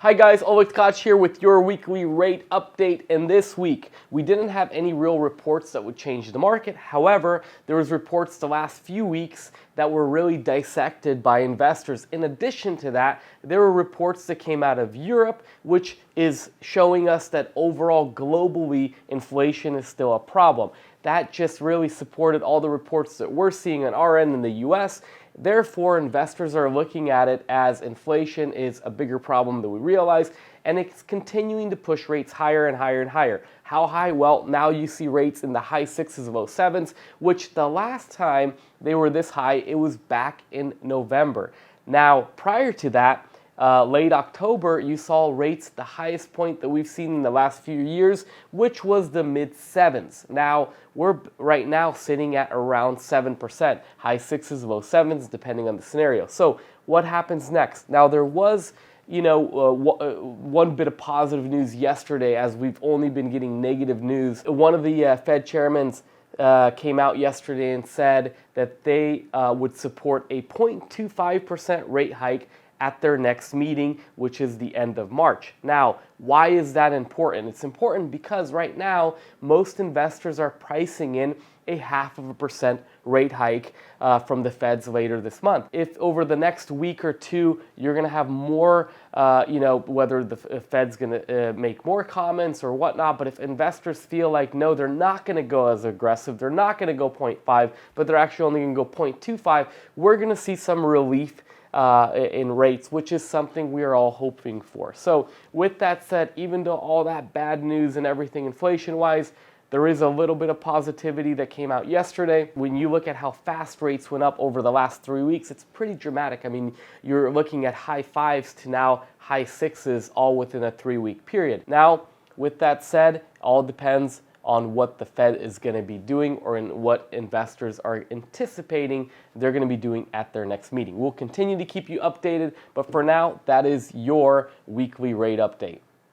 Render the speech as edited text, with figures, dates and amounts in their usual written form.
Hi guys, Oleg Tkach here with your weekly rate update. And this week, we didn't have any real reports that would change the market. However, there was reports the last few weeks that were really dissected by investors. In addition to that, there were reports that came out of Europe, which is showing us that overall globally, inflation is still a problem. That just really supported all the reports that we're seeing on our end in the US. Therefore, investors are looking at it as inflation is a bigger problem than we realize, and it's continuing to push rates higher and higher and higher. How high? Well, now you see rates in the high sixes, low sevens, which the last time they were this high, it was back in November. Now, prior to that, late October, you saw rates the highest point that we've seen in the last few years, which was the mid sevens. Now, we're right now sitting at around 7%, high sixes, low sevens, depending on the scenario. So what happens next? Now, there was one bit of positive news yesterday, as we've only been getting negative news. One of the Fed chairmen came out yesterday and said that they would support a 0.25% rate hike at their next meeting, which is the end of March. Now, why is that important? It's important because right now, most investors are pricing in a 0.5% rate hike from the Feds later this month. If over the next week or two, you're gonna have more, whether the Fed's gonna make more comments or whatnot, but if investors feel like, no, they're not gonna go as aggressive, they're not gonna go 0.5, but they're actually only gonna go 0.25, we're gonna see some relief in rates, which is something we are all hoping for. So with that said, even though all that bad news and everything inflation-wise, there is a little bit of positivity that came out yesterday. When you look at how fast rates went up over the last 3 weeks, it's pretty dramatic. I mean, you're looking at high fives to now high sixes all within a 3-week period. Now, with that said, all depends on what the Fed is going to be doing or in what investors are anticipating they're going to be doing at their next meeting. We'll continue to keep you updated, but for now, that is your weekly rate update.